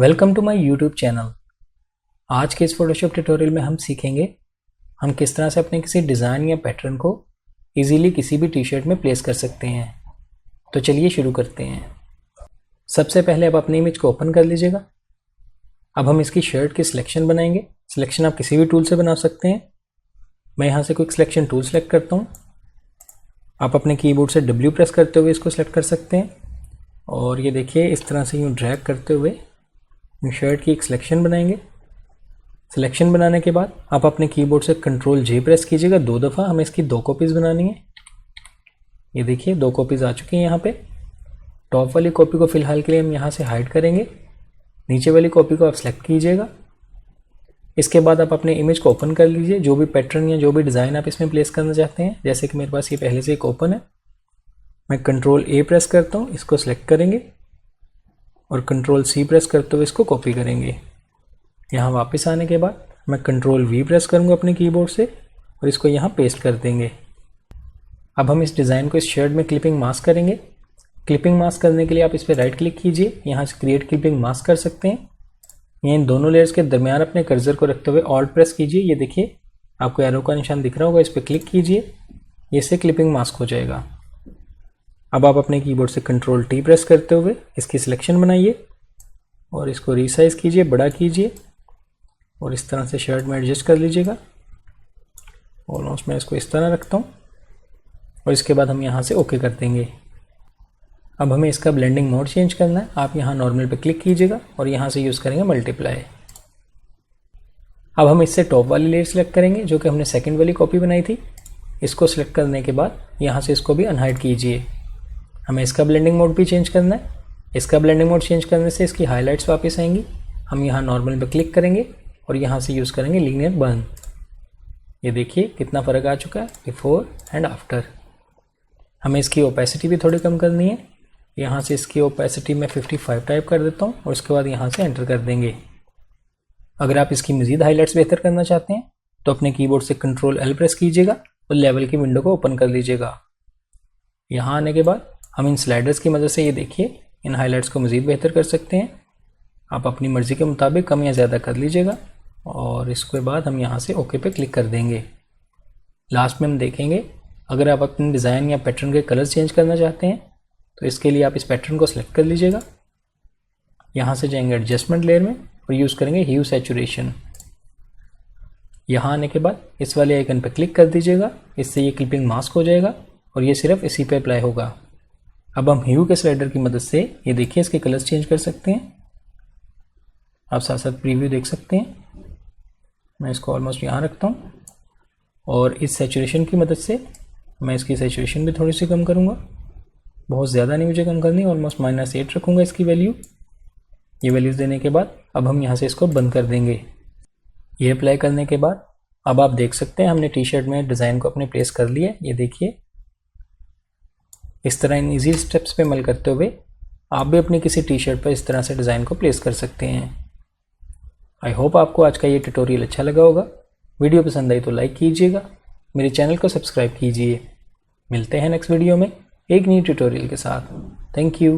Welcome to my YouTube channel. आज के इस फोटोशॉप ट्यूटोरियल में हम सीखेंगे हम किस तरह से अपने किसी डिज़ाइन या पैटर्न को इजीली किसी भी टी शर्ट में प्लेस कर सकते हैं। तो चलिए शुरू करते हैं। सबसे पहले आप अपनी इमेज को ओपन कर लीजिएगा। अब हम इसकी शर्ट की सिलेक्शन बनाएंगे। सिलेक्शन आप किसी भी टूल से बना सकते हैं। मैं यहाँ से क्विक सिलेक्शन टूल सेलेक्ट करता हूँ। आप अपने कीबोर्ड से W प्रेस करते हुए इसको सिलेक्ट कर सकते हैं और ये देखिए इस तरह से यूँ ड्रैग करते हुए शर्ट की एक सिलेक्शन बनाएंगे। सिलेक्शन बनाने के बाद आप अपने कीबोर्ड से Ctrl J प्रेस कीजिएगा 2 दफ़ा। हमें इसकी 2 कॉपीज़ बनानी है। ये देखिए 2 कॉपीज़ आ चुकी हैं यहाँ पे। टॉप वाली कॉपी को फ़िलहाल के लिए हम यहाँ से हाइड करेंगे। नीचे वाली कॉपी को आप सेलेक्ट कीजिएगा। इसके बाद आप अपने इमेज को ओपन कर लीजिए। जो भी पैटर्न या जो भी डिज़ाइन आप इसमें प्लेस करना चाहते हैं, जैसे कि मेरे पास ये पहले से एक ओपन है, मैं Ctrl A प्रेस करता हूँ, इसको सेलेक्ट करेंगे और Ctrl C प्रेस करते हुए इसको कॉपी करेंगे। यहाँ वापस आने के बाद मैं Ctrl V प्रेस करूँगा अपने कीबोर्ड से और इसको यहाँ पेस्ट कर देंगे। अब हम इस डिज़ाइन को इस शर्ट में क्लिपिंग मास्क करेंगे। क्लिपिंग मास्क करने के लिए आप इस पर राइट क्लिक कीजिए, यहाँ से क्रिएट क्लिपिंग मास्क कर सकते हैं। ये इन दोनों लेयर्स के दरमियान अपने कर्सर को रखते हुए ऑल्ट प्रेस कीजिए। ये देखिए आपको एरो का निशान दिख रहा होगा, इस पर क्लिक कीजिए, इससे क्लिपिंग मास्क हो जाएगा। अब आप अपने कीबोर्ड से Ctrl T प्रेस करते हुए इसकी सिलेक्शन बनाइए और इसको रीसाइज कीजिए, बड़ा कीजिए और इस तरह से शर्ट में एडजस्ट कर लीजिएगा। ऑलमोस्ट मैं इसको इस तरह रखता हूँ और इसके बाद हम यहाँ से ओके कर देंगे। अब हमें इसका ब्लेंडिंग मोड चेंज करना है। आप यहाँ नॉर्मल पे क्लिक कीजिएगा और यहाँ से यूज़ करेंगे मल्टीप्लाई। अब हम इससे टॉप वाली लेयर सेलेक्ट करेंगे जो कि हमने सेकंड वाली कॉपी बनाई थी। इसको सेलेक्ट करने के बाद यहाँ से इसको भी अनहाइड कीजिए। हमें इसका ब्लेंडिंग मोड भी चेंज करना है। इसका ब्लेंडिंग मोड चेंज करने से इसकी हाइलाइट्स वापस आएंगी। हम यहाँ नॉर्मल पे क्लिक करेंगे और यहाँ से यूज़ करेंगे लीनियर बर्न। ये देखिए कितना फ़र्क आ चुका है बिफोर एंड आफ्टर। हमें इसकी ओपेसिटी भी थोड़ी कम करनी है। यहाँ से इसकी ओपेसिटी मैं 55 टाइप कर देता हूँ और उसके बाद यहाँ से एंटर कर देंगे। अगर आप इसकी मज़ीद हाईलाइट्स बेहतर करना चाहते हैं तो अपने कीबोर्ड से Ctrl L प्रेस कीजिएगा और लेवल की विंडो को ओपन कर लीजिएगा। यहाँ आने के बाद हम इन स्लाइडर्स की मदद से ये देखिए इन हाइलाइट्स को मज़ीद बेहतर कर सकते हैं। आप अपनी मर्ज़ी के मुताबिक कम या ज़्यादा कर लीजिएगा और इसके बाद हम यहाँ से ओके पे क्लिक कर देंगे। लास्ट में हम देखेंगे अगर आप अपने डिज़ाइन या पैटर्न के कलर्स चेंज करना चाहते हैं तो इसके लिए आप इस पैटर्न को सिलेक्ट कर लीजिएगा। यहाँ से जाएंगे एडजस्टमेंट लेयर में और यूज़ करेंगे ह्यू सैचुरेशन। यहाँ आने के बाद इस वाले आइकन पर क्लिक कर दीजिएगा। इससे ये क्लिपिंग मास्क हो जाएगा और ये सिर्फ इसी पे अप्लाई होगा। अब हम ह्यू के स्लाइडर की मदद से ये देखिए इसके कलर्स चेंज कर सकते हैं। आप साथ साथ प्रीव्यू देख सकते हैं। मैं इसको ऑलमोस्ट यहाँ रखता हूँ और इस सैचुरेशन की मदद से मैं इसकी सैचुरेशन भी थोड़ी सी कम करूँगा। बहुत ज़्यादा नहीं मुझे कम करनी, ऑलमोस्ट -8 रखूँगा इसकी वैल्यू। ये वैल्यूज़ देने के बाद अब हम यहाँ से इसको बंद कर देंगे। ये अप्लाई करने के बाद अब आप देख सकते हैं हमने टी शर्ट में डिज़ाइन को अपने प्लेस कर लिया। ये देखिए इस तरह इन इजी स्टेप्स पे अमल करते हुए आप भी अपनी किसी टी शर्ट पर इस तरह से डिज़ाइन को प्लेस कर सकते हैं। आई होप आपको आज का ये ट्यूटोरियल अच्छा लगा होगा। वीडियो पसंद आई तो लाइक कीजिएगा, मेरे चैनल को सब्सक्राइब कीजिए। मिलते हैं नेक्स्ट वीडियो में एक न्यू ट्यूटोरियल के साथ। Thank you.